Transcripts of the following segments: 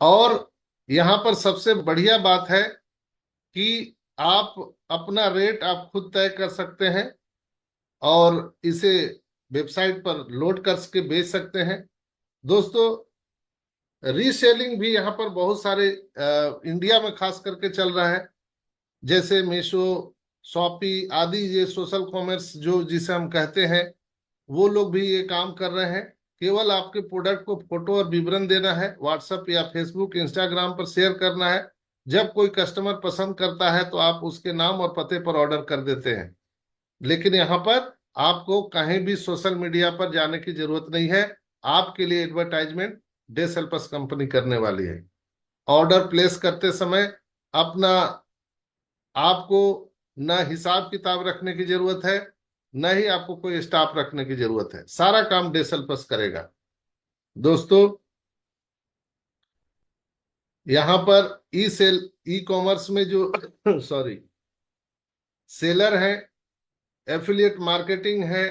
और यहाँ पर सबसे बढ़िया बात है कि आप अपना रेट आप खुद तय कर सकते हैं और इसे वेबसाइट पर लोड करके बेच सकते हैं दोस्तों। रीसेलिंग भी यहाँ पर बहुत सारे इंडिया में खास करके चल रहा है, जैसे मीशो, शॉपी आदि, ये सोशल कॉमर्स जो जिसे हम कहते हैं, वो लोग भी ये काम कर रहे हैं। केवल आपके प्रोडक्ट को फोटो और विवरण देना है, व्हाट्सएप या फेसबुक इंस्टाग्राम पर शेयर करना है। जब कोई कस्टमर पसंद करता है तो आप उसके नाम और पते पर ऑर्डर कर देते हैं। लेकिन यहाँ पर आपको कहीं भी सोशल मीडिया पर जाने की जरूरत नहीं है। आपके लिए एडवर्टाइजमेंट डेसेल्पस कंपनी करने वाली है। ऑर्डर प्लेस करते समय अपना आपको न हिसाब किताब रखने की जरूरत है, न ही आपको कोई स्टाफ रखने की जरूरत है। सारा काम डेसेल्पस करेगा दोस्तों। यहाँ पर ई कॉमर्स में जो सॉरी सेलर है, एफिलिएट मार्केटिंग है,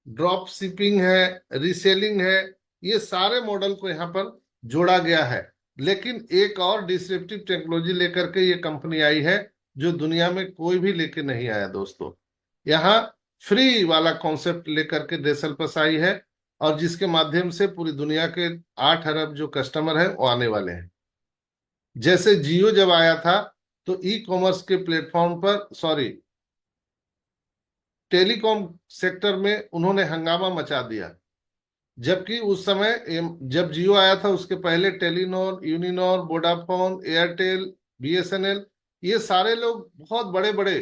ड्रॉप शिपिंग है, रीसेलिंग है, ये सारे मॉडल को यहाँ पर जोड़ा गया है। लेकिन एक और डिसरप्टिव टेक्नोलॉजी लेकर के ये कंपनी आई है जो दुनिया में कोई भी लेके नहीं आया दोस्तों। यहाँ फ्री वाला कॉन्सेप्ट लेकर के डेसल्पस आई है, और जिसके माध्यम से पूरी दुनिया के 8 अरब जो कस्टमर है वो आने वाले हैं। जैसे जियो जब आया था तो ई कॉमर्स के प्लेटफॉर्म पर, सॉरी, टेलीकॉम सेक्टर में उन्होंने हंगामा मचा दिया। जबकि उस समय जब जियो आया था उसके पहले Telenor, Uninor, Vodafone, Airtel, BSNL, ये सारे लोग बहुत बड़े बड़े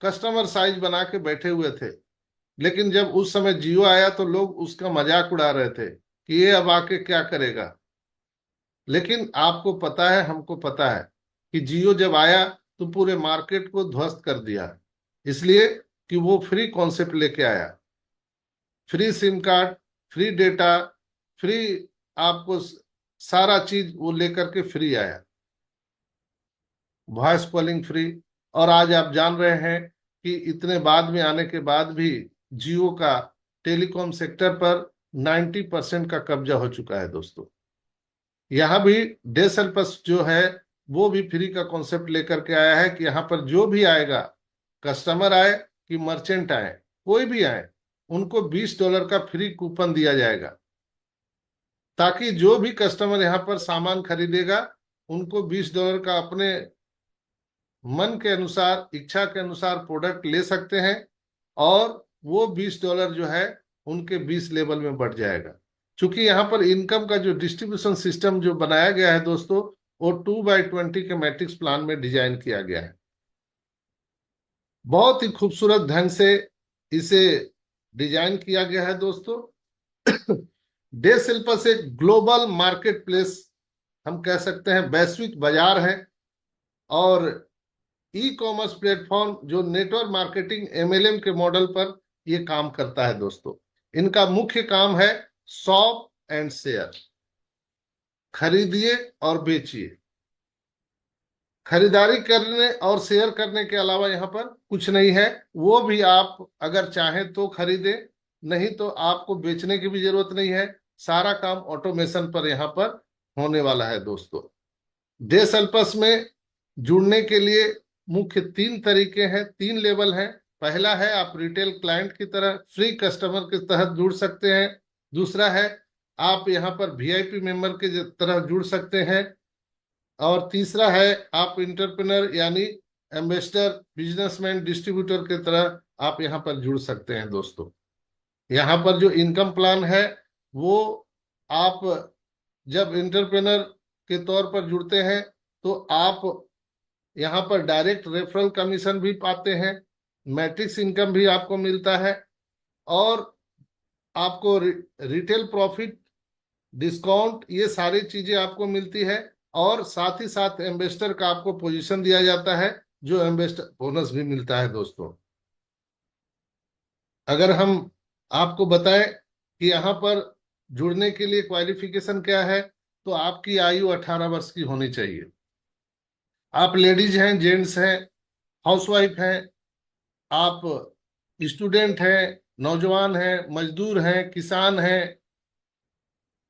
कस्टमर साइज बना के बैठे हुए थे। लेकिन जब उस समय जियो आया तो लोग उसका मजाक उड़ा रहे थे कि ये अब आके क्या करेगा। लेकिन आपको पता है, हमको पता है कि जियो जब आया तो पूरे मार्केट को ध्वस्त कर दिया, इसलिए कि वो फ्री कॉन्सेप्ट लेके आया। Free SIM card, free data, free, आपको सारा चीज वो लेकर के फ्री आया, वॉइस कॉलिंग फ्री। और आज आप जान रहे हैं कि इतने बाद में आने के बाद भी जियो का टेलीकॉम सेक्टर पर 90% का कब्जा हो चुका है दोस्तों। यहाँ भी डेसल्पस जो है वो भी फ्री का कॉन्सेप्ट लेकर के आया है कि यहाँ पर जो भी आएगा, कस्टमर आए कि मर्चेंट आए, कोई भी आए, उनको $20 का फ्री कूपन दिया जाएगा, ताकि जो भी कस्टमर यहाँ पर सामान खरीदेगा उनको $20 का अपने मन के अनुसार, इच्छा के अनुसार प्रोडक्ट ले सकते हैं। और वो $20 जो है उनके 20 लेवल में बढ़ जाएगा। क्योंकि यहाँ पर इनकम का जो डिस्ट्रीब्यूशन सिस्टम जो बनाया गया है दोस्तों, वो 2/20 के मैट्रिक्स प्लान में डिजाइन किया गया है। बहुत ही खूबसूरत ढंग से इसे डिजाइन किया गया है दोस्तों। डे शिल्पस एक ग्लोबल मार्केट प्लेस, हम कह सकते हैं वैश्विक बाजार है। और ई कॉमर्स प्लेटफॉर्म जो नेटवर्क मार्केटिंग एमएलएम के मॉडल पर ये काम करता है दोस्तों। इनका मुख्य काम है शॉप एंड शेयर, खरीदिए और बेचिए। खरीदारी करने और शेयर करने के अलावा यहाँ पर कुछ नहीं है। वो भी आप अगर चाहें तो खरीदें, नहीं तो आपको बेचने की भी जरूरत नहीं है। सारा काम ऑटोमेशन पर यहाँ पर होने वाला है दोस्तों। डेसल्पस में जुड़ने के लिए मुख्य 3 तरीके हैं, 3 लेवल हैं। पहला है आप रिटेल क्लाइंट की तरह फ्री कस्टमर के तहत जुड़ सकते हैं। दूसरा है आप यहाँ पर वीआईपी मेंबर के तरह जुड़ सकते हैं। और तीसरा है आप इंटरप्रेनर यानी एम्बेसडर, बिजनेसमैन, डिस्ट्रीब्यूटर के तरह आप यहाँ पर जुड़ सकते हैं दोस्तों। यहाँ पर जो इनकम प्लान है वो, आप जब इंटरप्रेनर के तौर पर जुड़ते हैं तो आप यहाँ पर डायरेक्ट रेफरल कमीशन भी पाते हैं, मैट्रिक्स इनकम भी आपको मिलता है, और आपको रिटेल प्रॉफिट, डिस्काउंट, ये सारी चीजें आपको मिलती है। और साथ ही साथ एम्बेसडर का आपको पोजीशन दिया जाता है, जो एम्बेसडर बोनस भी मिलता है दोस्तों। अगर हम आपको बताएं कि यहाँ पर जुड़ने के लिए क्वालिफिकेशन क्या है, तो आपकी आयु 18 वर्ष की होनी चाहिए। आप लेडीज हैं, जेंट्स हैं, हाउसवाइफ हैं, आप स्टूडेंट हैं, नौजवान हैं, मजदूर हैं, किसान हैं,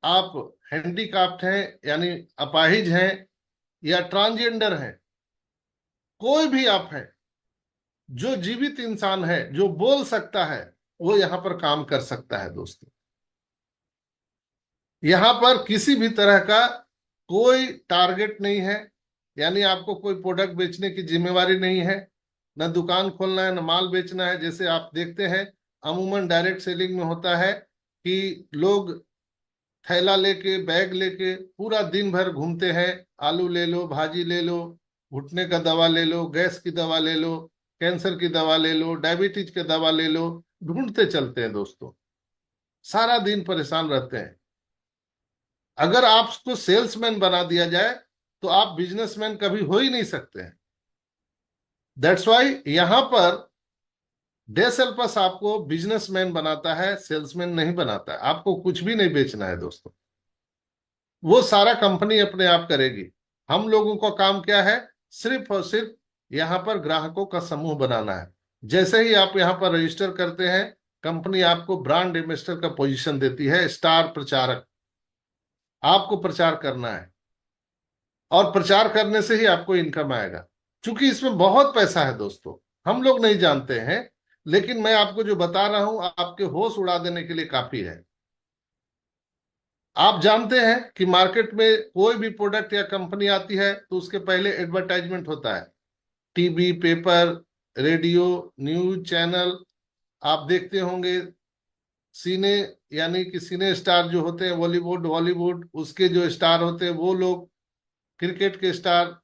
आप हैंडीकैप्ड हैं यानी अपाहिज हैं या ट्रांसजेंडर हैं, कोई भी आप हैं, जो जीवित इंसान है, जो बोल सकता है, वो यहाँ पर काम कर सकता है दोस्तों। यहाँ पर किसी भी तरह का कोई टारगेट नहीं है, यानी आपको कोई प्रोडक्ट बेचने की जिम्मेवारी नहीं है, न दुकान खोलना है, न माल बेचना है। जैसे आप देखते हैं अमूमन डायरेक्ट सेलिंग में होता है कि लोग थैला लेके, बैग लेके पूरा दिन भर घूमते हैं, आलू ले लो, भाजी ले लो, घुटने का दवा ले लो, गैस की दवा ले लो, कैंसर की दवा ले लो, डायबिटीज की दवा ले लो, ढूंढते चलते हैं दोस्तों, सारा दिन परेशान रहते हैं। अगर आपको सेल्समैन बना दिया जाए तो आप बिजनेसमैन कभी हो ही नहीं सकते हैं। दैट्स वाई यहां पर डे सेल्फस आपको बिजनेसमैन बनाता है, सेल्समैन नहीं बनाता है। आपको कुछ भी नहीं बेचना है दोस्तों, वो सारा कंपनी अपने आप करेगी। हम लोगों का काम क्या है? सिर्फ और सिर्फ यहाँ पर ग्राहकों का समूह बनाना है। जैसे ही आप यहाँ पर रजिस्टर करते हैं, कंपनी आपको ब्रांड एम्बेसडर का पोजीशन देती है, स्टार प्रचारक। आपको प्रचार करना है और प्रचार करने से ही आपको इनकम आएगा। क्योंकि इसमें बहुत पैसा है दोस्तों, हम लोग नहीं जानते हैं, लेकिन मैं आपको जो बता रहा हूं आपके होश उड़ा देने के लिए काफी है। आप जानते हैं कि मार्केट में कोई भी प्रोडक्ट या कंपनी आती है तो उसके पहले एडवर्टाइजमेंट होता है, TV, paper, radio, news channel. आप देखते होंगे सिने, यानी कि सिने स्टार जो होते हैं, बॉलीवुड हॉलीवुड, उसके जो स्टार होते हैं वो लोग, क्रिकेट के स्टार,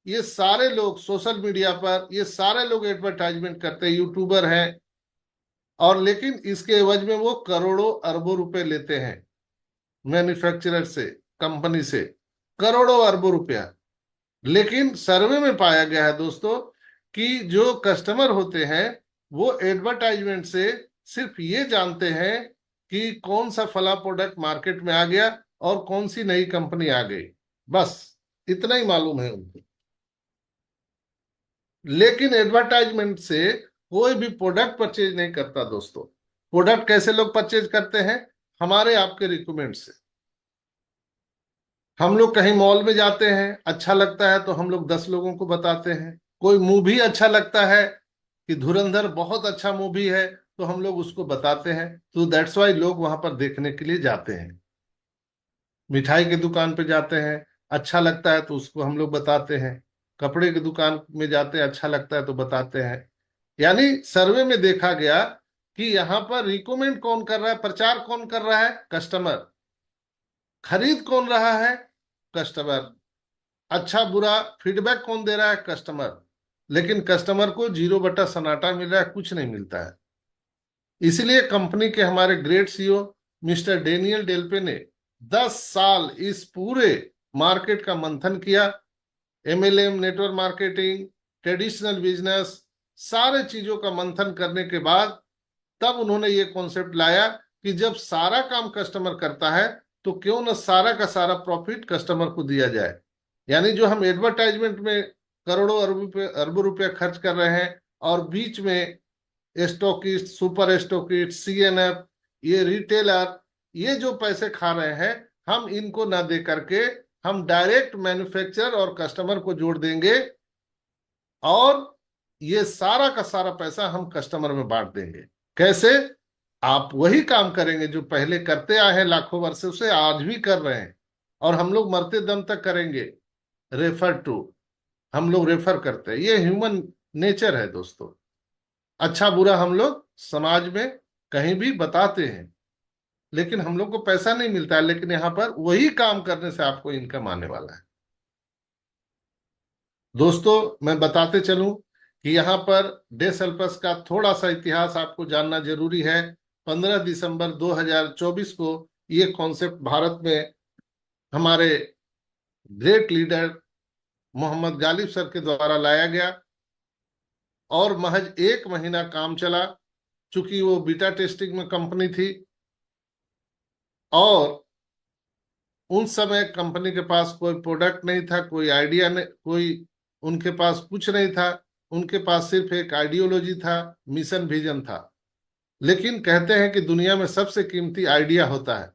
ये सारे लोग सोशल मीडिया पर, ये सारे लोग एडवर्टाइजमेंट करते हैं, यूट्यूबर हैं। और लेकिन इसके एवज में वो करोड़ों अरबों रुपए लेते हैं मैन्युफैक्चरर से, कंपनी से, करोड़ों अरबों रुपया। लेकिन सर्वे में पाया गया है दोस्तों कि जो कस्टमर होते हैं वो एडवर्टाइजमेंट से सिर्फ ये जानते हैं कि कौन सा फला प्रोडक्ट मार्केट में आ गया और कौन सी नई कंपनी आ गई, बस इतना ही मालूम है उनको। लेकिन एडवर्टाइजमेंट से कोई भी प्रोडक्ट परचेज नहीं करता दोस्तों। प्रोडक्ट कैसे लोग परचेज करते हैं? हमारे आपके रिकमेंड से। हम लोग कहीं मॉल में जाते हैं, अच्छा लगता है तो हम लोग 10 लोगों को बताते हैं। कोई मूवी अच्छा लगता है कि धुरंधर बहुत अच्छा मूवी है, तो हम लोग उसको बताते हैं। तो दैट्स वाई लोग वहां पर देखने के लिए जाते हैं। मिठाई की दुकान पे जाते हैं, अच्छा लगता है तो उसको हम लोग बताते हैं। कपड़े की दुकान में जाते हैं, अच्छा लगता है तो बताते हैं। यानी सर्वे में देखा गया कि यहाँ पर रिकमेंड कौन कर रहा है, प्रचार कौन कर रहा है? कस्टमर। खरीद कौन रहा है? कस्टमर। अच्छा बुरा फीडबैक कौन दे रहा है? कस्टमर। लेकिन कस्टमर को जीरो बटा सन्नाटा मिल रहा है, कुछ नहीं मिलता है। इसलिए कंपनी के हमारे ग्रेट सीईओ मिस्टर डेनियल डेल्पे ने 10 साल इस पूरे मार्केट का मंथन किया। MLM, network marketing, traditional business, सारे चीजों का मंथन करने के बाद तब उन्होंने ये कॉन्सेप्ट लाया कि जब सारा काम कस्टमर करता है तो क्यों न सारा का सारा प्रॉफिट कस्टमर को दिया जाए। यानी जो हम एडवर्टाइजमेंट में करोड़ों अरबों रुपया खर्च कर रहे हैं और बीच में स्टॉकिस्ट, सुपर स्टॉकिस्ट, सीएनएफ, ये रिटेलर, ये जो पैसे खा रहे हैं, हम इनको ना दे करके हम डायरेक्ट मैन्युफैक्चरर और कस्टमर को जोड़ देंगे और ये सारा का सारा पैसा हम कस्टमर में बांट देंगे। कैसे? आप वही काम करेंगे जो पहले करते आए हैं लाखों वर्षों से, आज भी कर रहे हैं, और हम लोग मरते दम तक करेंगे। रेफर टू, हम लोग रेफर करते हैं, ये ह्यूमन नेचर है दोस्तों। अच्छा बुरा हम लोग समाज में कहीं भी बताते हैं, लेकिन हम लोग को पैसा नहीं मिलता है। लेकिन यहाँ पर वही काम करने से आपको इनकम आने वाला है दोस्तों। मैं बताते चलूं कि यहाँ पर डे सेल्फस का थोड़ा सा इतिहास आपको जानना जरूरी है। 15 दिसंबर 2024 को ये कॉन्सेप्ट भारत में हमारे great leader Mohammad Ghalib sir के द्वारा लाया गया और महज 1 महीना काम चला। चूंकि वो बीटा टेस्टिंग में कंपनी थी और उन समय कंपनी के पास कोई प्रोडक्ट नहीं था, कोई आइडिया नहीं, कोई उनके पास कुछ नहीं था। उनके पास सिर्फ एक आइडियोलॉजी था, मिशन विजन था। लेकिन कहते हैं कि दुनिया में सबसे कीमती आइडिया होता है।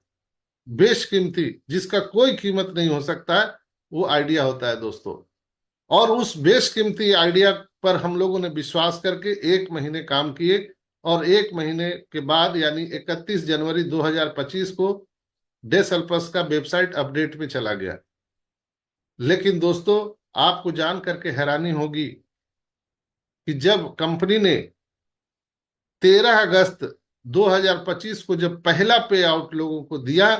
बेशकीमती, जिसका कोई कीमत नहीं हो सकता है, वो आइडिया होता है दोस्तों। और उस बेशकीमती आइडिया पर हम लोगों ने विश्वास करके 1 महीने काम किए, और 1 महीने के बाद यानी 31 जनवरी 2025 को डेसल्पस का वेबसाइट अपडेट में चला गया। लेकिन दोस्तों, आपको जान करके हैरानी होगी कि जब कंपनी ने 13 अगस्त 2025 को जब पहला पे आउट लोगों को दिया,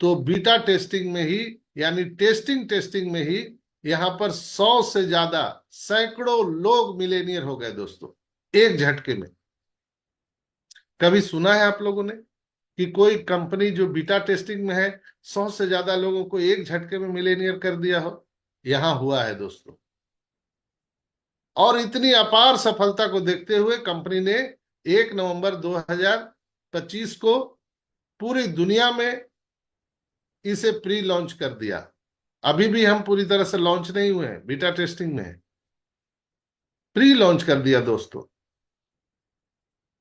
तो बीटा टेस्टिंग में ही, यानी टेस्टिंग में ही यहां पर 100 से ज्यादा, सैकड़ों लोग मिलेनियर हो गए दोस्तों, एक झटके में। कभी सुना है आप लोगों ने कि कोई कंपनी जो बीटा टेस्टिंग में है 100 से ज्यादा लोगों को एक झटके में मिलेनियर कर दिया हो? यहां हुआ है दोस्तों। और इतनी अपार सफलता को देखते हुए कंपनी ने 1 नवंबर 2025 को पूरी दुनिया में इसे प्री लॉन्च कर दिया। अभी भी हम पूरी तरह से लॉन्च नहीं हुए हैं, बीटा टेस्टिंग में है, प्री लॉन्च कर दिया दोस्तों।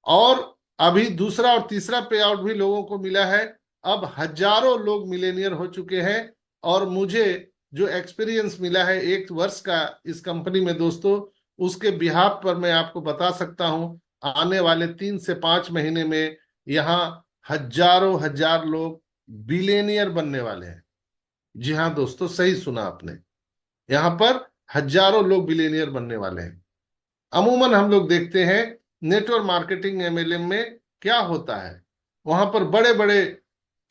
और अभी दूसरा और तीसरा पे आउट भी लोगों को मिला है। अब हजारों लोग मिलेनियर हो चुके हैं। और मुझे जो एक्सपीरियंस मिला है 1 वर्ष का इस कंपनी में दोस्तों, उसके बिहाफ पर मैं आपको बता सकता हूं, आने वाले 3 से 5 महीने में यहाँ हजारों हजार लोग बिलेनियर बनने वाले हैं। जी हाँ दोस्तों, सही सुना आपने, यहाँ पर हजारों लोग बिलेनियर बनने वाले हैं। अमूमन हम लोग देखते हैं नेटवर्क मार्केटिंग एमएलएम में क्या होता है, वहां पर बड़े बड़े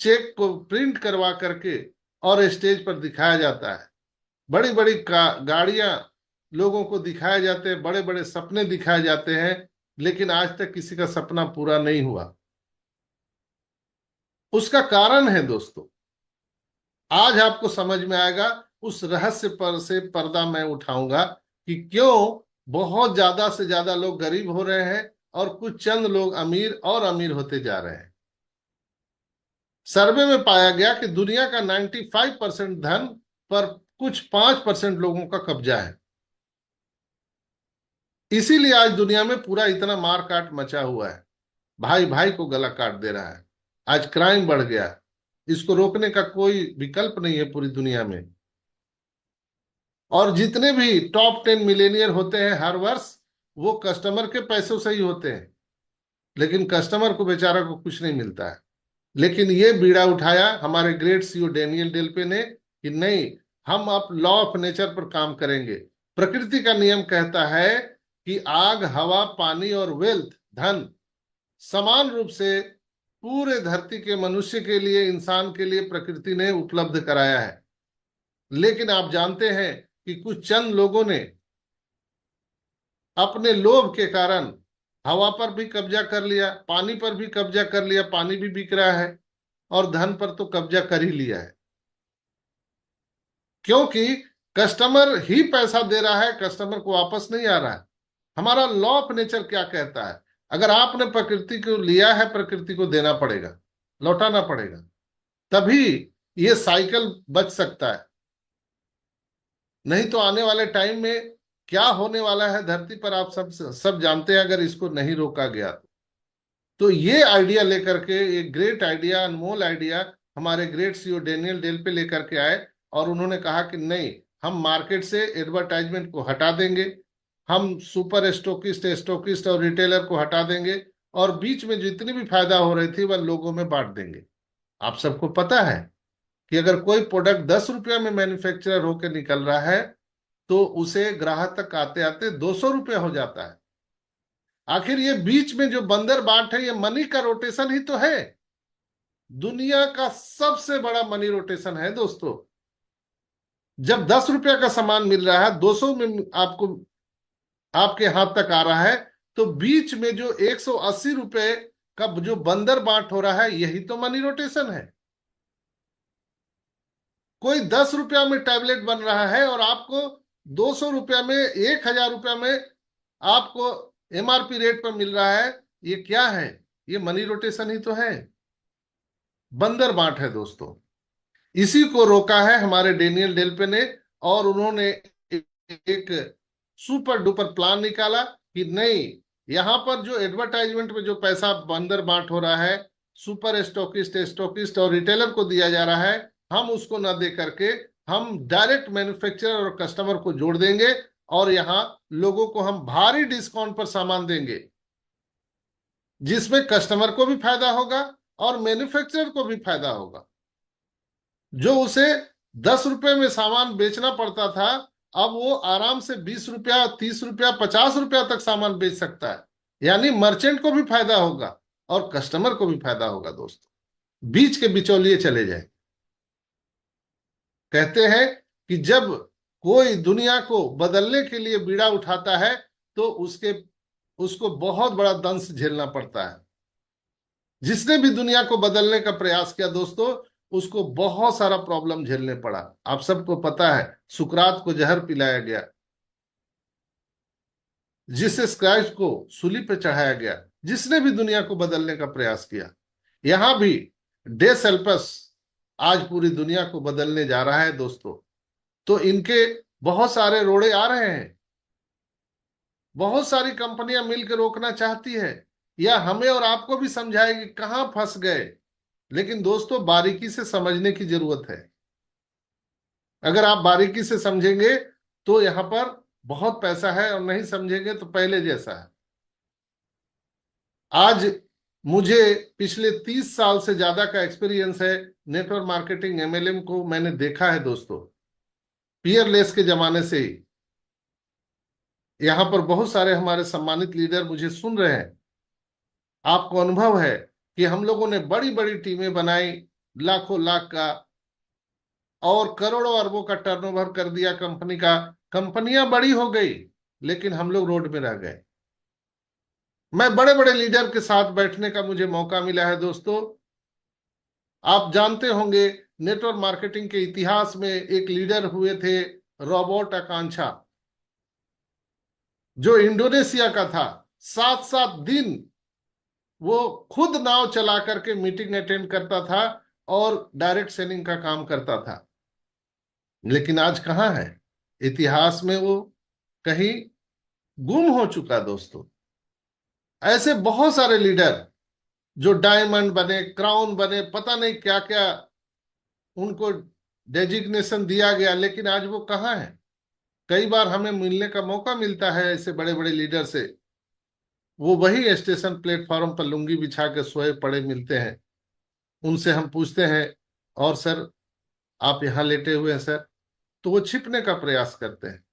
चेक को प्रिंट करवा करके और स्टेज पर दिखाया जाता है, बड़ी बड़ी गाड़ियां लोगों को दिखाए जाते हैं, बड़े बड़े सपने दिखाए जाते हैं, लेकिन आज तक किसी का सपना पूरा नहीं हुआ। उसका कारण है दोस्तों, आज आपको समझ में आएगा। उस रहस्य पर से पर्दा मैं उठाऊंगा कि क्यों बहुत ज्यादा से ज्यादा लोग गरीब हो रहे हैं और कुछ चंद लोग अमीर और अमीर होते जा रहे हैं। सर्वे में पाया गया कि दुनिया का 95% धन पर कुछ 5% लोगों का कब्जा है। इसीलिए आज दुनिया में पूरा इतना मार काट मचा हुआ है, भाई भाई को गला काट दे रहा है। आज क्राइम बढ़ गया, इसको रोकने का कोई विकल्प नहीं है पूरी दुनिया में। और जितने भी टॉप 10 मिलेनियर होते हैं हर वर्ष, वो कस्टमर के पैसों से ही होते हैं, लेकिन कस्टमर को बेचारा को कुछ नहीं मिलता है। लेकिन ये बीड़ा उठाया हमारे ग्रेट सीईओ डैनियल डेल्पे ने कि नहीं, हम अब लॉ ऑफ नेचर पर काम करेंगे। प्रकृति का नियम कहता है कि आग, हवा, पानी और वेल्थ, धन समान रूप से पूरे धरती के मनुष्य के लिए, इंसान के लिए प्रकृति ने उपलब्ध कराया है। लेकिन आप जानते हैं कि कुछ चंद लोगों ने अपने लोभ के कारण हवा पर भी कब्जा कर लिया, पानी पर भी कब्जा कर लिया, पानी भी बिक रहा है, और धन पर तो कब्जा कर ही लिया है। क्योंकि कस्टमर ही पैसा दे रहा है, कस्टमर को वापस नहीं आ रहा है। हमारा लॉ ऑफ नेचर क्या कहता है? अगर आपने प्रकृति को लिया है, प्रकृति को देना पड़ेगा, लौटाना पड़ेगा, तभी ये साइकिल बच सकता है। नहीं तो आने वाले टाइम में क्या होने वाला है धरती पर आप सब जानते हैं, अगर इसको नहीं रोका गया तो। ये आइडिया लेकर के, एक ग्रेट आइडिया, अनमोल आइडिया हमारे ग्रेट सीईओ डैनियल डेल पे लेकर के आए, और उन्होंने कहा कि नहीं, हम मार्केट से एडवर्टाइजमेंट को हटा देंगे, हम सुपर स्टोकिस्ट और रिटेलर को हटा देंगे, और बीच में जितनी भी फायदा हो रही थी वह लोगों में बांट देंगे। आप सबको पता है कि अगर कोई प्रोडक्ट 10 रुपया में मैन्युफैक्चरर होकर निकल रहा है, तो उसे ग्राहक तक आते आते 200 रुपया हो जाता है। आखिर ये बीच में जो बंदर बाट है, ये मनी का रोटेशन ही तो है। दुनिया का सबसे बड़ा मनी रोटेशन है दोस्तों। जब 10 रुपया का सामान मिल रहा है, 200 में आपको, आपके हाथ तक आ रहा है, तो बीच में जो 180 रुपए का जो बंदर बाट हो रहा है, यही तो मनी रोटेशन है। कोई 10 रुपया में टैबलेट बन रहा है और आपको 200 रुपया में, 1000 रुपया में आपको एमआरपी रेट पर मिल रहा है। ये क्या है? ये मनी रोटेशन ही तो है, बंदर बांट है दोस्तों। इसी को रोका है हमारे डेनियल डेल्पे ने, और उन्होंने एक सुपर डुपर प्लान निकाला कि नहीं, यहां पर जो एडवर्टाइजमेंट में जो पैसा बंदर बांट हो रहा है, सुपर स्टॉकिस्ट, स्टॉकिस्ट और रिटेलर को दिया जा रहा है, हम उसको न दे करके हम डायरेक्ट मैन्युफैक्चरर और कस्टमर को जोड़ देंगे और यहाँ लोगों को हम भारी डिस्काउंट पर सामान देंगे, जिसमें कस्टमर को भी फायदा होगा और मैन्युफैक्चरर को भी फायदा होगा। जो उसे 10 रुपए में सामान बेचना पड़ता था, अब वो आराम से 20 रुपया, 30 रुपया, 50 रुपया तक सामान बेच सकता है। यानी मर्चेंट को भी फायदा होगा और कस्टमर को भी फायदा होगा दोस्तों, बीच के बिचौलिए चले जाए। कहते हैं कि जब कोई दुनिया को बदलने के लिए बीड़ा उठाता है तो उसको बहुत बड़ा दंश झेलना पड़ता है। जिसने भी दुनिया को बदलने का प्रयास किया दोस्तों, उसको बहुत सारा प्रॉब्लम झेलने पड़ा। आप सबको पता है, सुकरात को जहर पिलाया गया, जीसस क्राइस्ट को सूली पे चढ़ाया गया, जिसने भी दुनिया को बदलने का प्रयास किया। यहां भी डे सेल्पस आज पूरी दुनिया को बदलने जा रहा है दोस्तों। तो इनके बहुत सारे रोड़े आ रहे हैं, बहुत सारी कंपनियां मिलकर रोकना चाहती है, या हमें और आपको भी समझाएगी कहां फंस गए। लेकिन दोस्तों बारीकी से समझने की जरूरत है। अगर आप बारीकी से समझेंगे तो यहां पर बहुत पैसा है, और नहीं समझेंगे तो पहले जैसा है। आज मुझे पिछले 30 साल से ज्यादा का एक्सपीरियंस है नेटवर्क मार्केटिंग, एमएलएम को मैंने देखा है दोस्तों, पीयरलेस के जमाने से ही। यहां पर बहुत सारे हमारे सम्मानित लीडर मुझे सुन रहे हैं। आपको अनुभव है कि हम लोगों ने बड़ी बड़ी टीमें बनाई, लाखों लाख का और करोड़ों अरबों का टर्नओवर कर दिया कंपनी का। कंपनियां बड़ी हो गई, लेकिन हम लोग रोड में रह गए। मैं बड़े बड़े लीडर के साथ बैठने का मुझे मौका मिला है दोस्तों। आप जानते होंगे नेटवर्क मार्केटिंग के इतिहास में एक लीडर हुए थे रॉबर्ट आकांक्षा, जो इंडोनेशिया का था। 7-7 दिन वो खुद नाव चला करके मीटिंग अटेंड करता था और डायरेक्ट सेलिंग का काम करता था। लेकिन आज कहां है, इतिहास में वो कहीं गुम हो चुका दोस्तों। ऐसे बहुत सारे लीडर जो डायमंड बने, क्राउन बने, पता नहीं क्या क्या उनको डेजिग्नेशन दिया गया, लेकिन आज वो कहां है। कई बार हमें मिलने का मौका मिलता है ऐसे बड़े बड़े लीडर से, वो वही स्टेशन प्लेटफॉर्म पर लुंगी बिछा के सोए पड़े मिलते हैं। उनसे हम पूछते हैं, और सर आप यहाँ लेटे हुए हैं सर, तो वो छिपने का प्रयास करते हैं।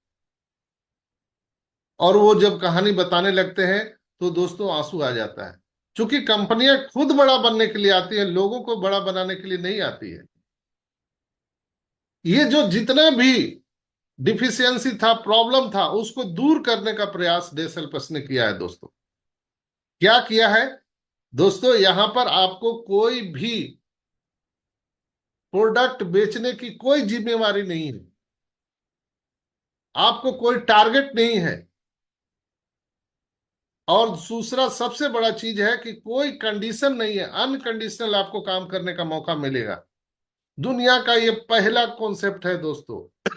और वो जब कहानी बताने लगते हैं तो दोस्तों आंसू आ जाता है, क्योंकि कंपनियां खुद बड़ा बनने के लिए आती है, लोगों को बड़ा बनाने के लिए नहीं आती है। ये जो जितना भी डिफिशियंसी था, प्रॉब्लम था, उसको दूर करने का प्रयास डेसेल्पस ने किया है दोस्तों। क्या किया है दोस्तों, यहां पर आपको कोई भी प्रोडक्ट बेचने की कोई जिम्मेवारी नहीं है, आपको कोई टारगेट नहीं है। और दूसरा सबसे बड़ा चीज है कि कोई कंडीशन नहीं है, अनकंडीशनल आपको काम करने का मौका मिलेगा। दुनिया का ये पहला कॉन्सेप्ट है दोस्तों,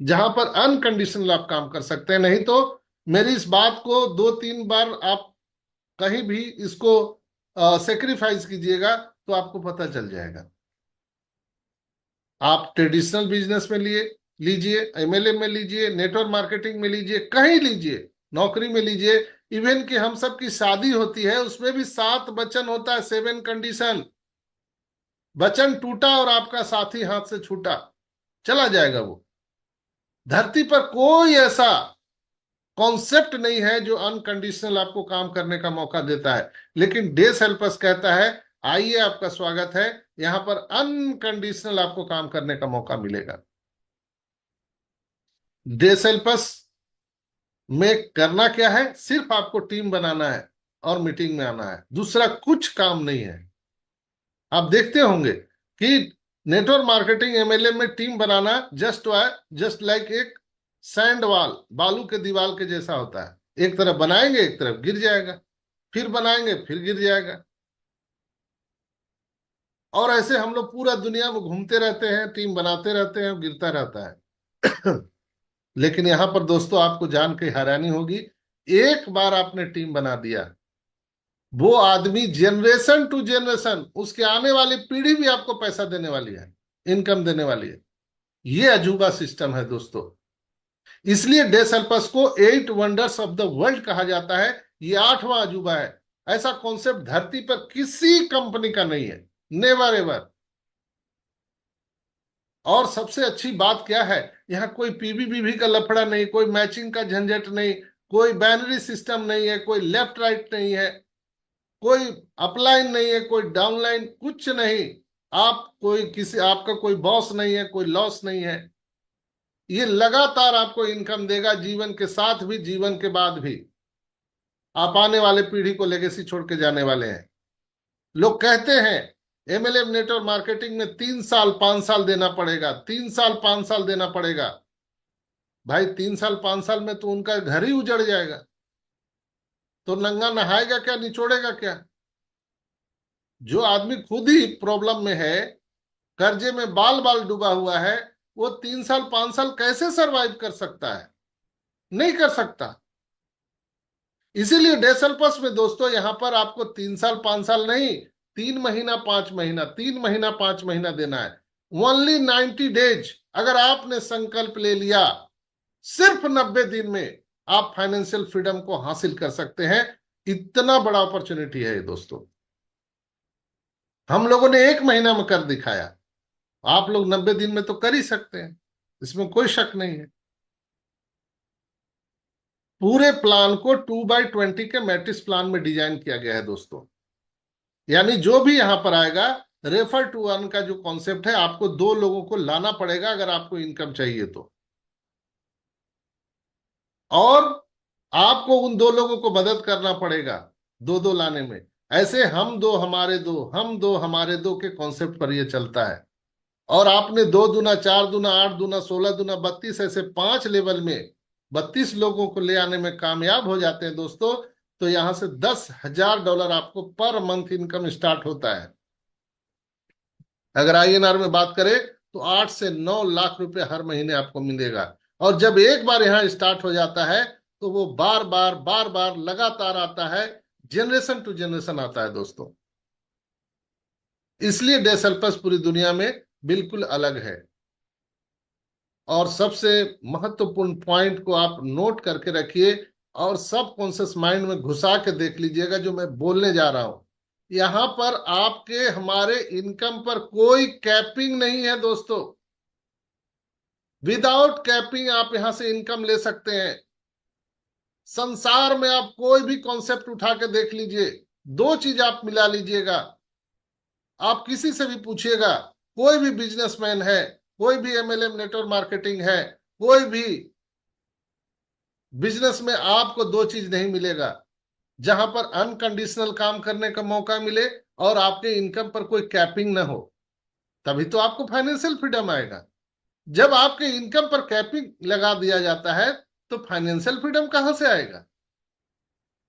जहां पर अनकंडीशनल आप काम कर सकते हैं। नहीं तो मेरी इस बात को 2-3 बार आप कहीं भी इसको सेक्रीफाइस कीजिएगा तो आपको पता चल जाएगा। आप ट्रेडिशनल बिजनेस में लीजिए, एमएलएम में लीजिए, नेटवर्क मार्केटिंग में लीजिए, कहीं लीजिए, नौकरी में लीजिए, इवन कि हम सब की शादी होती है उसमें भी 7 वचन होता है, 7 कंडीशन। वचन टूटा और आपका साथी हाथ से छूटा, चला जाएगा वो। धरती पर कोई ऐसा कॉन्सेप्ट नहीं है जो अनकंडीशनल आपको काम करने का मौका देता है। लेकिन डेस हेल्पर्स कहता है आइए, आपका स्वागत है, यहां पर अनकंडीशनल आपको काम करने का मौका मिलेगा। डेस हेल्पर्स में करना क्या है, सिर्फ आपको टीम बनाना है और मीटिंग में आना है, दूसरा कुछ काम नहीं है। आप देखते होंगे कि नेटवर्क मार्केटिंग एमएलएम में टीम बनाना जस्ट लाइक एक सैंड वॉल, बालू के दीवार के जैसा होता है। एक तरफ बनाएंगे, एक तरफ गिर जाएगा, फिर बनाएंगे, फिर गिर जाएगा। और ऐसे हम लोग पूरा दुनिया में घूमते रहते हैं, टीम बनाते रहते हैं, गिरता रहता है। लेकिन यहां पर दोस्तों आपको जान के हैरानी होगी, एक बार आपने टीम बना दिया, वो आदमी जनरेशन टू जनरेशन, उसके आने वाली पीढ़ी भी आपको पैसा देने वाली है, इनकम देने वाली है। ये अजूबा सिस्टम है दोस्तों। इसलिए डेसल्पस को 8 वंडर्स ऑफ द वर्ल्ड कहा जाता है। ये 8वां अजूबा है। ऐसा कॉन्सेप्ट धरती पर किसी कंपनी का नहीं है, नेवर एवर। और सबसे अच्छी बात क्या है, यहाँ कोई पीवीबीवी का लफड़ा नहीं, कोई मैचिंग का झंझट नहीं, कोई बैनरी सिस्टम नहीं है, कोई लेफ्ट राइट नहीं है, कोई अपलाइन नहीं है, कोई डाउनलाइन, कुछ नहीं। आप कोई किसी, आपका कोई बॉस नहीं है, कोई लॉस नहीं है। ये लगातार आपको इनकम देगा, जीवन के साथ भी, जीवन के बाद भी। आप आने वाले पीढ़ी को लेगेसी छोड़ के जाने वाले हैं। लोग कहते हैं एमएलएम नेटवर्क मार्केटिंग में 3 साल 5 साल देना पड़ेगा, 3 साल 5 साल देना पड़ेगा। भाई 3 साल 5 साल में तो उनका घर ही उजड़ जाएगा। तो नंगा नहाएगा क्या, निचोड़ेगा क्या? जो आदमी खुद ही प्रॉब्लम में है, कर्जे में बाल बाल डूबा हुआ है, वो 3 साल 5 साल कैसे सरवाइव कर सकता है? नहीं कर सकता। इसीलिए डेसल्पस में दोस्तों यहां पर आपको 3 साल 5 साल नहीं, 3 महीना 5 महीना, 3 महीना 5 महीना देना है। Only 90 days. अगर आपने संकल्प ले लिया, सिर्फ 90 दिन में आप फाइनेंशियल फ्रीडम को हासिल कर सकते हैं। इतना बड़ा अपॉर्चुनिटी है ये दोस्तों। हम लोगों ने 1 महीना में कर दिखाया, आप लोग 90 दिन में तो कर ही सकते हैं, इसमें कोई शक नहीं है। पूरे प्लान को 2x20 के मैट्रिक्स प्लान में डिजाइन किया गया है दोस्तों। यानी जो भी यहां पर आएगा, रेफर टू अर्न का जो कॉन्सेप्ट है, आपको 2 लोगों को लाना पड़ेगा अगर आपको इनकम चाहिए तो। और आपको उन 2 लोगों को मदद करना पड़ेगा, दो दो लाने में। ऐसे हम दो हमारे दो, हम दो हमारे दो के कॉन्सेप्ट पर यह चलता है। और आपने 2 दूना 4 दूना 8 दूना 16 दूना 32, ऐसे 5 लेवल में 32 लोगों को ले आने में कामयाब हो जाते हैं दोस्तों। तो यहां से $10,000 आपको पर मंथ इनकम स्टार्ट होता है। अगर आईएनआर में बात करें तो 8 से 9 लाख रुपए हर महीने आपको मिलेगा। और जब एक बार यहाँ स्टार्ट हो जाता है तो वो बार बार बार बार लगातार आता है, जनरेशन टू जनरेशन आता है दोस्तों। इसलिए डेसल्पस पूरी दुनिया में बिल्कुल अलग है। और सबसे महत्वपूर्ण पॉइंट को आप नोट करके रखिए और सब कॉन्शियस माइंड में घुसा के देख लीजिएगा जो मैं बोलने जा रहा हूं। यहां पर आपके हमारे इनकम पर कोई कैपिंग नहीं है दोस्तों। विदाउट कैपिंग आप यहां से इनकम ले सकते हैं। संसार में आप कोई भी कॉन्सेप्ट उठा के देख लीजिए, 2 चीज आप मिला लीजिएगा। आप किसी से भी पूछिएगा, कोई भी बिजनेसमैन है, कोई भी एमएलएम नेटवर्क मार्केटिंग है, कोई भी बिजनेस में आपको 2 चीज नहीं मिलेगा। जहां पर अनकंडीशनल काम करने का मौका मिले और आपके इनकम पर कोई कैपिंग ना हो, तभी तो आपको फाइनेंशियल फ्रीडम आएगा। जब आपके इनकम पर कैपिंग लगा दिया जाता है तो फाइनेंशियल फ्रीडम कहां से आएगा?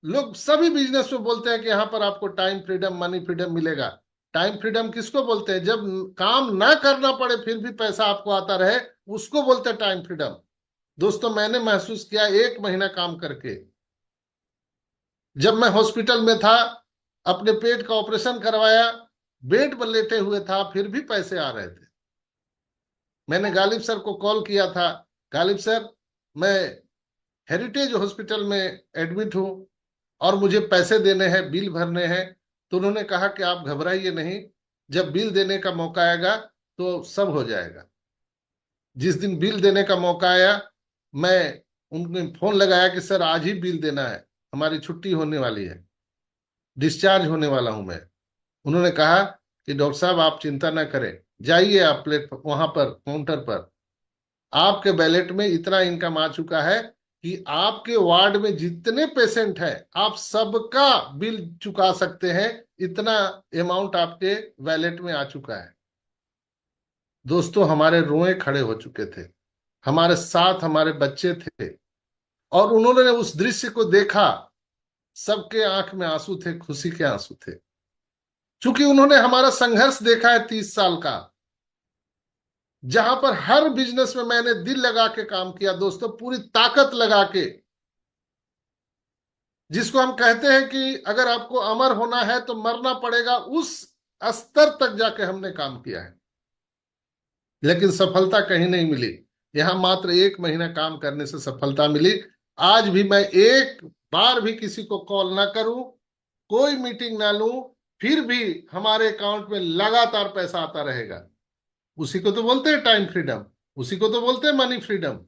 लोग सभी बिजनेस में बोलते हैं कि यहां पर आपको टाइम फ्रीडम, मनी फ्रीडम मिलेगा। टाइम फ्रीडम किसको बोलते हैं? जब काम ना करना पड़े फिर भी पैसा आपको आता रहे, उसको बोलते हैं टाइम फ्रीडम। दोस्तों मैंने महसूस किया 1 महीना काम करके। जब मैं हॉस्पिटल में था, अपने पेट का ऑपरेशन करवाया, बेड पर लेटे हुए था, फिर भी पैसे आ रहे थे। मैंने गालिब सर को कॉल किया था, गालिब सर मैं हेरिटेज हॉस्पिटल में एडमिट हूं और मुझे पैसे देने हैं, बिल भरने हैं। तो उन्होंने कहा कि आप घबराइए नहीं, जब बिल देने का मौका आएगा तो सब हो जाएगा। जिस दिन बिल देने का मौका आया, मैं उनने फोन लगाया कि सर आज ही बिल देना है, हमारी छुट्टी होने वाली है, डिस्चार्ज होने वाला हूं मैं। उन्होंने कहा कि डॉक्टर साहब आप चिंता ना करें, जाइए आप प्लेटफॉर्म वहां पर काउंटर पर, आपके बैलेट में इतना इनकम आ चुका है कि आपके वार्ड में जितने पेशेंट हैं आप सबका बिल चुका सकते हैं। इतना अमाउंट आपके वैलेट में आ चुका है। दोस्तों हमारे रोए खड़े हो चुके थे, हमारे साथ हमारे बच्चे थे और उन्होंने उस दृश्य को देखा। सबके आंख में आंसू थे, खुशी के आंसू थे, क्योंकि उन्होंने हमारा संघर्ष देखा है 30 साल का, जहां पर हर बिजनेस में मैंने दिल लगा के काम किया दोस्तों, पूरी ताकत लगा के। जिसको हम कहते हैं कि अगर आपको अमर होना है तो मरना पड़ेगा, उस स्तर तक जाके हमने काम किया है, लेकिन सफलता कहीं नहीं मिली। यहां मात्र 1 महीना काम करने से सफलता मिली। आज भी मैं एक बार भी किसी को कॉल ना करूं, कोई मीटिंग ना लूं, फिर भी हमारे अकाउंट में लगातार पैसा आता रहेगा। उसी को तो बोलते हैं टाइम फ्रीडम, उसी को तो बोलते हैं मनी फ्रीडम।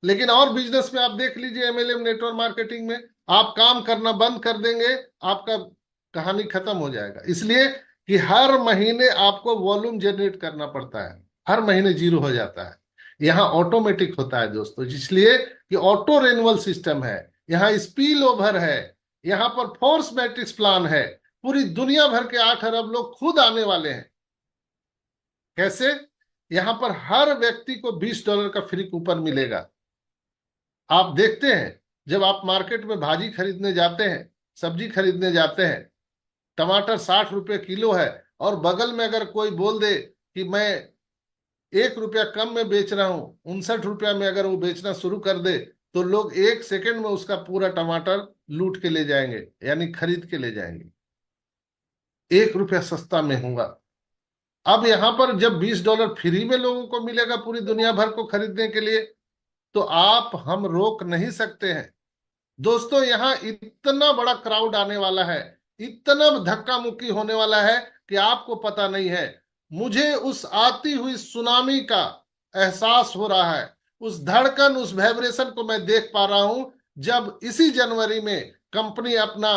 लेकिन और बिजनेस में आप देख लीजिए, एमएलएम नेटवर्क मार्केटिंग में आप काम करना बंद कर देंगे, आपका कहानी खत्म हो जाएगा। इसलिए कि हर महीने आपको वॉल्यूम जनरेट करना पड़ता है, हर महीने जीरो हो जाता है। यहाँ ऑटोमेटिक होता है दोस्तों, इसलिए कि ऑटो रेनुअल सिस्टम है, यहाँ स्पील ओवर है, यहाँ पर फोर्स मैट्रिक्स प्लान है। पूरी दुनिया भर के 8 अरब लोग खुद आने वाले हैं। कैसे? यहाँ पर हर व्यक्ति को $20 का फ्री कूपन मिलेगा। आप देखते हैं, जब आप मार्केट में भाजी खरीदने जाते हैं, सब्जी खरीदने जाते हैं, टमाटर 60 रुपए किलो है, और बगल में अगर कोई बोल दे कि मैं 1 रुपया कम में बेच रहा हूं, 59 रुपया में अगर वो बेचना शुरू कर दे, तो लोग 1 सेकंड में उसका पूरा टमाटर लूट के ले जाएंगे, यानी खरीद के ले जाएंगे। 1 रुपया सस्ता में होगा। अब यहां पर जब $20 फ्री में लोगों को मिलेगा पूरी दुनिया भर को खरीदने के लिए, तो आप हम रोक नहीं सकते हैं। दोस्तों, यहाँ इतना बड़ा क्राउड आने वाला है, इतना धक्का मुक्की होने वाला है कि आपको पता नहीं है। मुझे उस आती हुई सुनामी का एहसास हो रहा है, उस धड़कन, उस वाइब्रेशन को मैं देख पा रहा हूं, जब इसी जनवरी में कंपनी अपना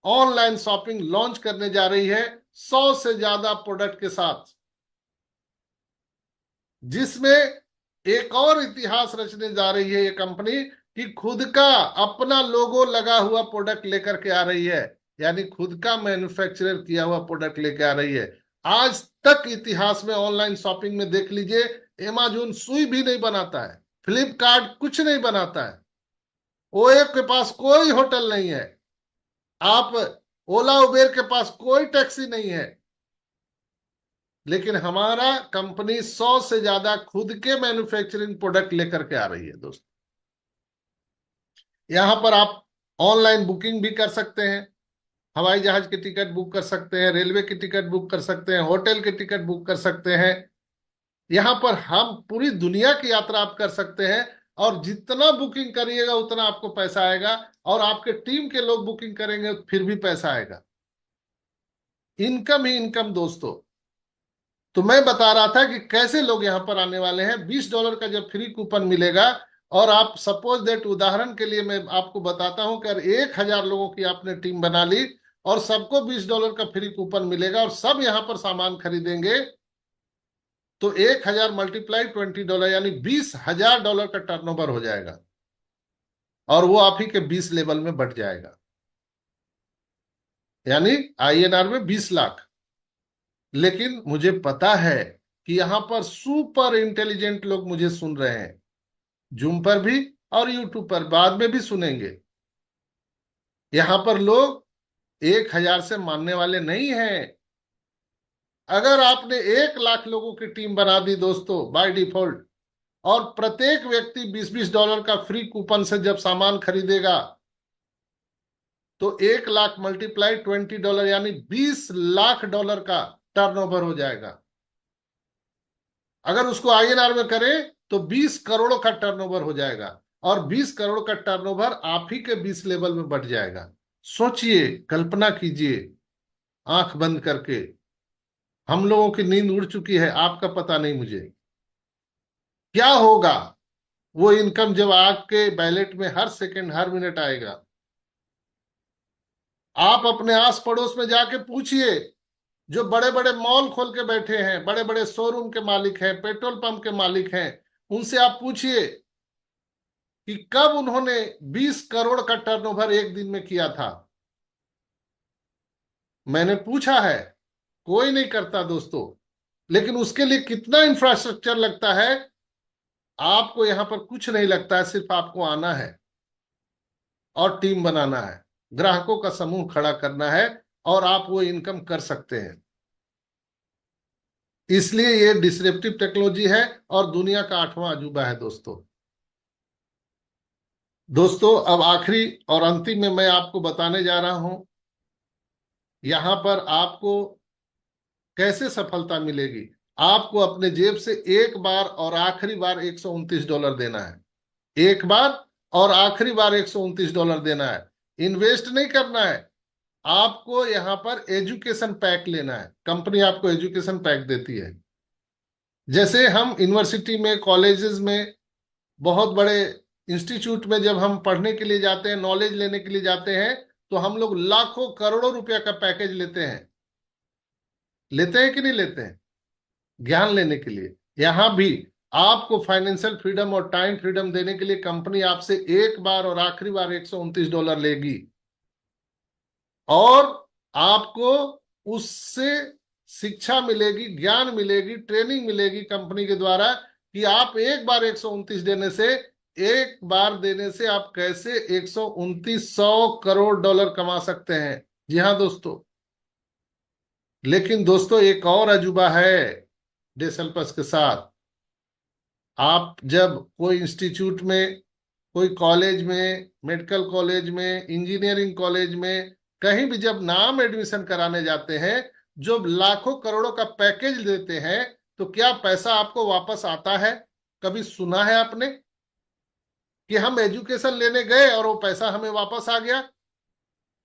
ऑनलाइन शॉपिंग लॉन्च करने जा रही है 100 से ज्यादा प्रोडक्ट के साथ, जिसमें एक और इतिहास रचने जा रही है ये कंपनी, कि खुद का अपना लोगो लगा हुआ प्रोडक्ट लेकर के आ रही है, यानी खुद का मैन्युफैक्चरर किया हुआ प्रोडक्ट लेकर आ रही है। आज तक इतिहास में ऑनलाइन शॉपिंग में देख लीजिए, अमेज़न सुई भी नहीं बनाता है, फ्लिपकार्ट कुछ नहीं बनाता है, ओए के पास कोई होटल नहीं है, आप ओला उबेर के पास कोई टैक्सी नहीं है, लेकिन हमारा कंपनी 100 से ज्यादा खुद के मैन्युफैक्चरिंग प्रोडक्ट लेकर के आ रही है दोस्तों। यहां पर आप ऑनलाइन बुकिंग भी कर सकते हैं, हवाई जहाज की टिकट बुक कर सकते हैं, रेलवे की टिकट बुक कर सकते हैं, होटल की टिकट बुक कर सकते हैं। यहां पर हम पूरी दुनिया की यात्रा आप कर सकते हैं, और जितना बुकिंग करिएगा उतना आपको पैसा आएगा, और आपके टीम के लोग बुकिंग करेंगे फिर भी पैसा आएगा। इनकम ही इनकम दोस्तों। तो मैं बता रहा था कि कैसे लोग यहां पर आने वाले हैं। $20 का जब फ्री कूपन मिलेगा, और आप सपोज दैट, उदाहरण के लिए मैं आपको बताता हूं कि अगर 1,000 लोगों की आपने टीम बना ली और सबको $20 का फ्री कूपन मिलेगा और सब यहां पर सामान खरीदेंगे, तो 1,000 मल्टीप्लाई $20, यानी $20,000 का टर्नओवर हो जाएगा, और वो आप ही के 20 लेवल में बढ़ जाएगा, यानी INR में 20 लाख। लेकिन मुझे पता है कि यहां पर सुपर इंटेलिजेंट लोग मुझे सुन रहे हैं, जूम पर भी और यूट्यूब पर बाद में भी सुनेंगे। यहां पर लोग 1,000 से मानने वाले नहीं हैं। अगर आपने 1 लाख लोगों की टीम बना दी दोस्तों बाय डिफॉल्ट, और प्रत्येक व्यक्ति $20 का फ्री कूपन से जब सामान खरीदेगा, तो 1 लाख मल्टीप्लाई $20, यानी $20 लाख का टर्नओवर हो जाएगा। अगर उसको INR में करें तो 20 करोड़ का टर्नओवर हो जाएगा, और 20 करोड़ का टर्नओवर आप ही के 20 लेवल में बढ़ जाएगा। सोचिए, कल्पना कीजिए आंख बंद करके। हम लोगों की नींद उड़ चुकी है, आपका पता नहीं मुझे। क्या होगा वो इनकम जब आपके बैलेट में हर सेकंड हर मिनट आएगा। आप अपने आस पड़ोस में जाके पूछिए, जो बड़े बड़े मॉल खोल के बैठे हैं, बड़े बड़े शोरूम के मालिक हैं, पेट्रोल पंप के मालिक हैं, उनसे आप पूछिए कि कब उन्होंने 20 करोड़ का टर्नओवर एक दिन में किया था। मैंने पूछा है, कोई नहीं करता दोस्तों। लेकिन उसके लिए कितना इंफ्रास्ट्रक्चर लगता है। आपको यहां पर कुछ नहीं लगता है, सिर्फ आपको आना है और टीम बनाना है, ग्राहकों का समूह खड़ा करना है, और आप वो इनकम कर सकते हैं। इसलिए ये डिसरप्टिव टेक्नोलॉजी है और दुनिया का 8वां अजूबा है दोस्तों। दोस्तों अब आखिरी और अंतिम में मैं आपको बताने जा रहा हूं यहां पर आपको कैसे सफलता मिलेगी। आपको अपने जेब से एक बार और आखिरी बार $129 देना है। एक बार और आखिरी बार $129 देना है। इन्वेस्ट नहीं करना है। आपको यहां पर एजुकेशन पैक लेना है। कंपनी आपको एजुकेशन पैक देती है। जैसे हम यूनिवर्सिटी में, कॉलेजेस में, बहुत बड़े इंस्टीट्यूट में जब हम पढ़ने के लिए जाते हैं, नॉलेज लेने के लिए जाते हैं, तो हम लोग लाखों करोड़ों रुपया का पैकेज लेते हैं। लेते हैं कि नहीं लेते हैं? ज्ञान लेने के लिए। यहां भी आपको फाइनेंशियल फ्रीडम और टाइम फ्रीडम देने के लिए कंपनी आपसे एक बार और आखिरी बार $129 लेगी, और आपको उससे शिक्षा मिलेगी, ज्ञान मिलेगी, ट्रेनिंग मिलेगी कंपनी के द्वारा कि आप एक बार 129 देने से, एक बार देने से आप कैसे 129 100 करोड़ डॉलर कमा सकते हैं। जी हाँ दोस्तों। लेकिन दोस्तों एक और अजूबा है डेसल्पस के साथ। आप जब कोई इंस्टीट्यूट में, कोई कॉलेज में, मेडिकल कॉलेज में, इंजीनियरिंग कॉलेज में, कहीं भी जब नाम एडमिशन कराने जाते हैं, जो लाखों करोड़ों का पैकेज देते हैं, तो क्या पैसा आपको वापस आता है? कभी सुना है आपने कि हम एजुकेशन लेने गए और वो पैसा हमें वापस आ गया?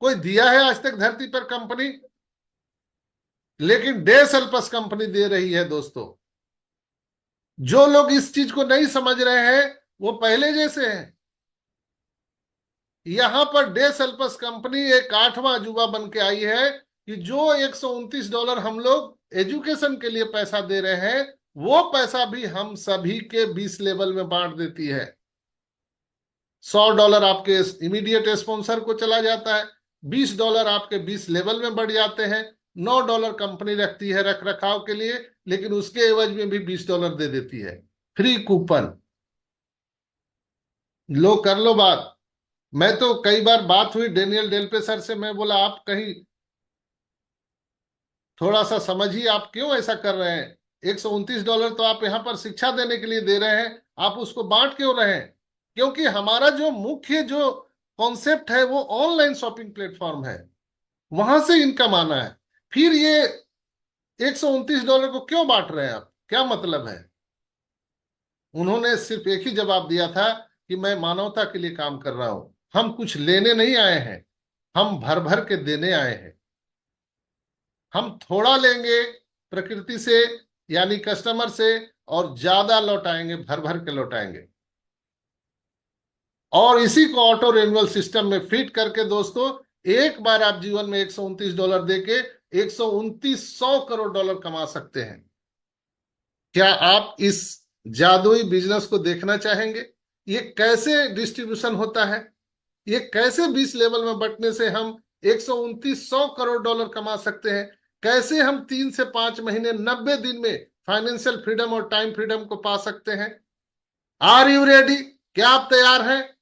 कोई दिया है आज तक धरती पर कंपनी? लेकिन डे सल्पस कंपनी दे रही है दोस्तों। जो लोग इस चीज को नहीं समझ रहे हैं वो पहले जैसे हैं। यहां पर डे सल्पस कंपनी एक आठवां अजूबा बन के आई है कि जो $129 हम लोग एजुकेशन के लिए पैसा दे रहे हैं, वो पैसा भी हम सभी के 20 लेवल में बांट देती है। $100 आपके इमीडिएट स्पॉन्सर को चला जाता है, $20 आपके 20 लेवल में बढ़ जाते हैं, $9 कंपनी रखती है रख रखाव के लिए, लेकिन उसके एवज में भी $20 दे देती है फ्री कूपन। लो कर लो बात। मैं तो कई बार बात हुई डेनियल डेलपे सर से, मैं बोला आप कहीं थोड़ा सा समझिए, आप क्यों ऐसा कर रहे हैं? $129 तो आप यहाँ पर शिक्षा देने के लिए दे रहे हैं, आप उसको बांट क्यों रहे हैं? क्योंकि हमारा जो मुख्य जो कॉन्सेप्ट है वो ऑनलाइन शॉपिंग प्लेटफॉर्म है, वहां से इनकम आना है। फिर ये $129 को क्यों बांट रहे हैं आप? क्या मतलब है? उन्होंने सिर्फ एक ही जवाब दिया था कि मैं मानवता के लिए काम कर रहा हूं। हम कुछ लेने नहीं आए हैं, हम भर भर के देने आए हैं। हम थोड़ा लेंगे प्रकृति से, यानी कस्टमर से, और ज्यादा लौटाएंगे, भर भर के लौटाएंगे। और इसी को ऑटो रेन्युअल सिस्टम में फिट करके दोस्तों, एक बार आप जीवन में $129 देके 129 100 करोड़ कमा सकते हैं। क्या आप इस जादुई बिजनेस को देखना चाहेंगे? ये कैसे डिस्ट्रीब्यूशन होता है? ये कैसे 20 लेवल में बंटने से हम 129 100 करोड़ कमा सकते हैं? कैसे हम 3 से 5 महीने 90 दिन में फाइनेंशियल फ्रीडम और टाइम फ्रीडम को पा सकते हैं? Are you ready? क्या आप तैयार हैं?